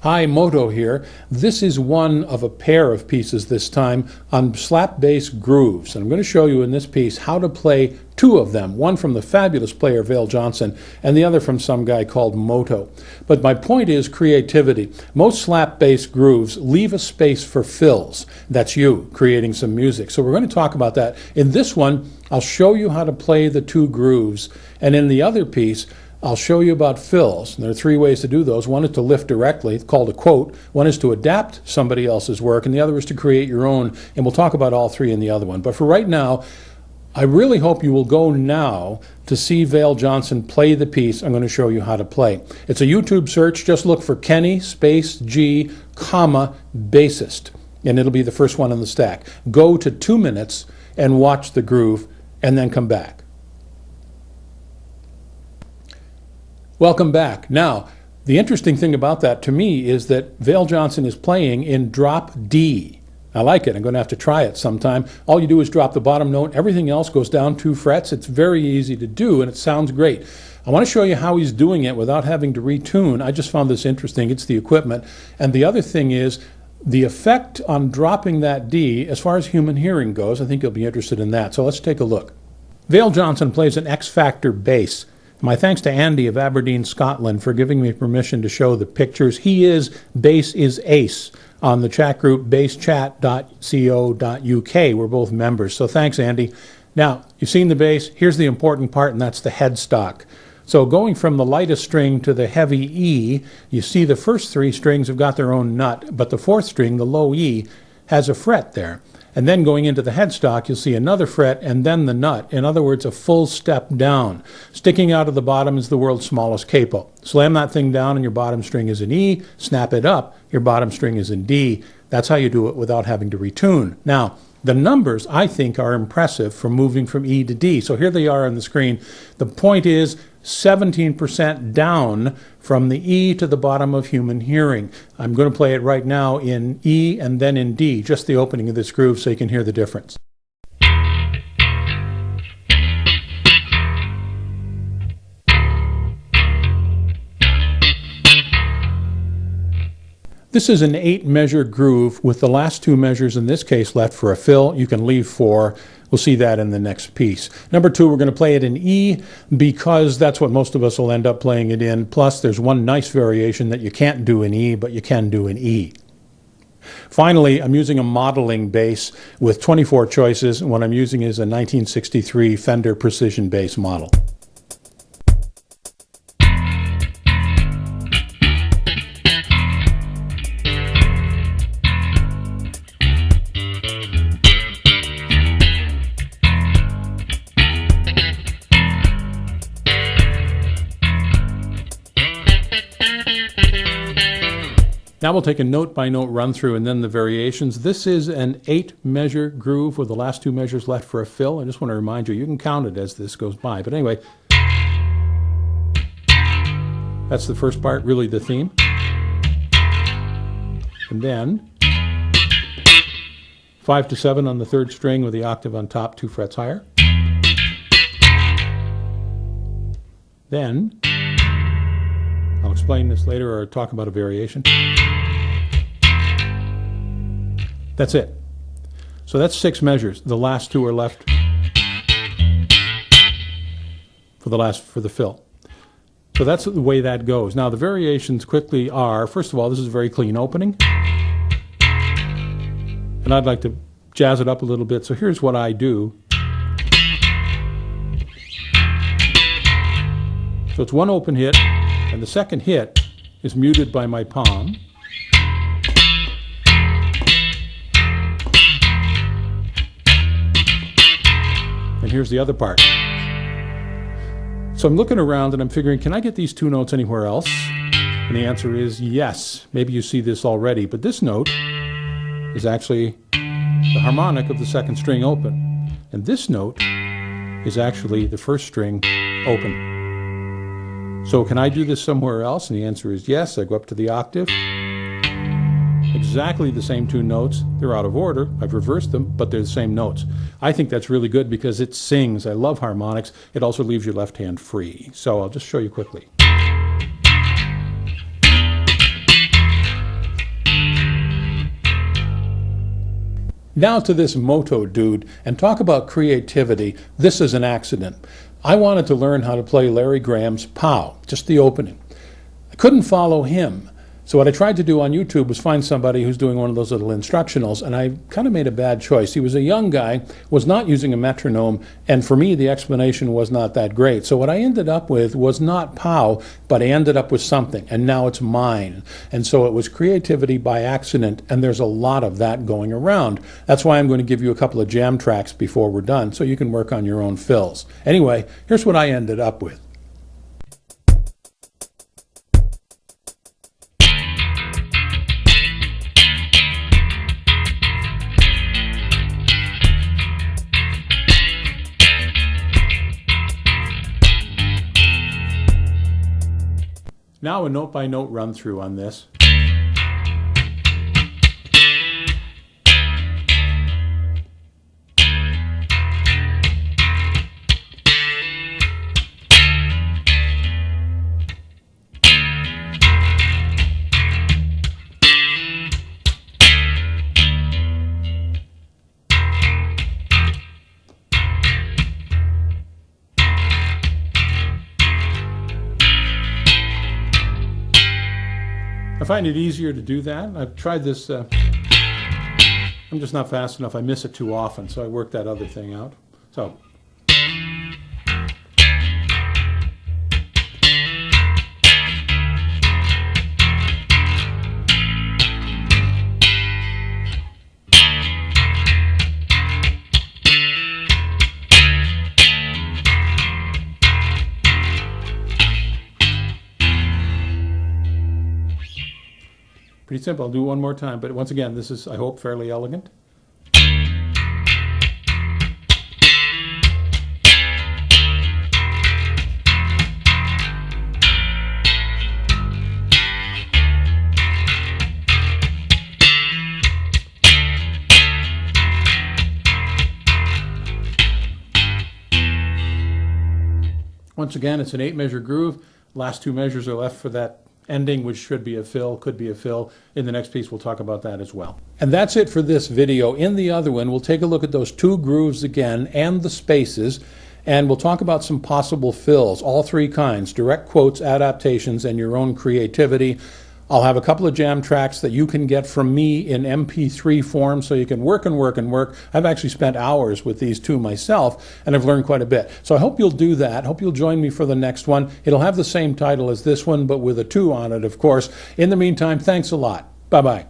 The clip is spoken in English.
Hi, Moto here. This is one of a pair of pieces this time on slap bass grooves. And I'm going to show you in this piece how to play two of them, one from the fabulous player Vail Johnson and the other from some guy called Moto. But my point is creativity. Most slap bass grooves leave a space for fills. That's you creating some music. So we're going to talk about that. In this one, I'll show you how to play the two grooves. And in the other piece, I'll show you about fills. And there are three ways to do those. One is to lift directly, it's called a quote. One is to adapt somebody else's work, and the other is to create your own. And we'll talk about all three in the other one. But for right now, I really hope you will go now to see Vail Johnson play the piece I'm going to show you how to play. It's a YouTube search. Just look for Kenny space G, comma, bassist. And it'll be the first one in the stack. Go to 2 minutes and watch the groove, and then come back. Welcome back. Now, the interesting thing about that to me is that Vail Johnson is playing in drop D. I like it. I'm going to have to try it sometime. All you do is drop the bottom note. Everything else goes down 2 frets. It's very easy to do, and it sounds great. I want to show you how he's doing it without having to retune. I just found this interesting. It's the equipment. And the other thing is the effect on dropping that D, as far as human hearing goes. I think you'll be interested in that. So let's take a look. Vail Johnson plays an X-Factor bass. My thanks to Andy of Aberdeen, Scotland, for giving me permission to show the pictures. He is Bass is Ace on the chat group basschat.co.uk. We're both members, so thanks, Andy. Now, you've seen the bass. Here's the important part, and that's the headstock. So going from the lightest string to the heavy E, you see the first 3 strings have got their own nut, but the 4th string, the low E, has a fret there. And then going into the headstock, you'll see another fret and then the nut. In other words, a full step down. Sticking out of the bottom is the world's smallest capo. Slam that thing down and your bottom string is in E. Snap it up, your bottom string is in D. That's how you do it without having to retune. Now, the numbers, I think, are impressive for moving from E to D. So here they are on the screen. The point is 17% down from the E to the bottom of human hearing. I'm going to play it right now in E and then in D, just the opening of this groove so you can hear the difference. This is an 8-measure groove with the last 2 measures in this case left for a fill. You can leave 4. We'll see that in the next piece. Number 2, we're going to play it in E because that's what most of us will end up playing it in. Plus, there's one nice variation that you can't do in E, but you can do in E. Finally, I'm using a modeling bass with 24 choices, and what I'm using is a 1963 Fender Precision bass model. Now we'll take a note-by-note run-through and then the variations. This is an 8-measure groove with the last 2 measures left for a fill. I just want to remind you, you can count it as this goes by. But anyway, that's the first part, really the theme. And then 5 to 7 on the 3rd string with the octave on top, 2 frets higher. Then, I'll explain this later or talk about a variation. That's it. So that's 6 measures. The last 2 are left for the fill. So that's the way that goes. Now the variations quickly are, first of all, this is a very clean opening. And I'd like to jazz it up a little bit. So here's what I do. So it's one open hit, and the second hit is muted by my palm. And here's the other part. So I'm looking around and I'm figuring, can I get these 2 notes anywhere else? And the answer is yes. Maybe you see this already, but this note is actually the harmonic of the 2nd string open. And this note is actually the 1st string open. So can I do this somewhere else? And the answer is yes. I go up to the octave. Exactly the same 2 notes. They're out of order. I've reversed them, but they're the same notes. I think that's really good because it sings. I love harmonics. It also leaves your left hand free. So I'll just show you quickly. Now to this Moatoh dude, and talk about creativity. This is an accident. I wanted to learn how to play Larry Graham's POW, just the opening. I couldn't follow him. So what I tried to do on YouTube was find somebody who's doing one of those little instructionals, and I kind of made a bad choice. He was a young guy, was not using a metronome, and for me the explanation was not that great. So what I ended up with was not POW, but I ended up with something, and now it's mine. And so it was creativity by accident, and there's a lot of that going around. That's why I'm going to give you a couple of jam tracks before we're done, so you can work on your own fills. Anyway, here's what I ended up with. Now a note-by-note run-through on this. I find it easier to do that. I've tried this, I'm just not fast enough. I miss it too often, so I work that other thing out. So. Pretty simple. I'll do it one more time, but once again, this is, I hope, fairly elegant. Once again, it's an 8-measure groove. Last 2 measures are left for that ending, which should be a fill, could be a fill. In the next piece, we'll talk about that as well. And that's it for this video. In the other one, we'll take a look at those 2 grooves again and the spaces, and we'll talk about some possible fills, all 3 kinds: direct quotes, adaptations, and your own creativity. I'll have a couple of jam tracks that you can get from me in mp3 form, so you can work and work and work. I've actually spent hours with these 2 myself, and I've learned quite a bit. So I hope you'll do that. Hope you'll join me for the next one. It'll have the same title as this one, but with a 2 on it, of course. In the meantime, thanks a lot. Bye-bye.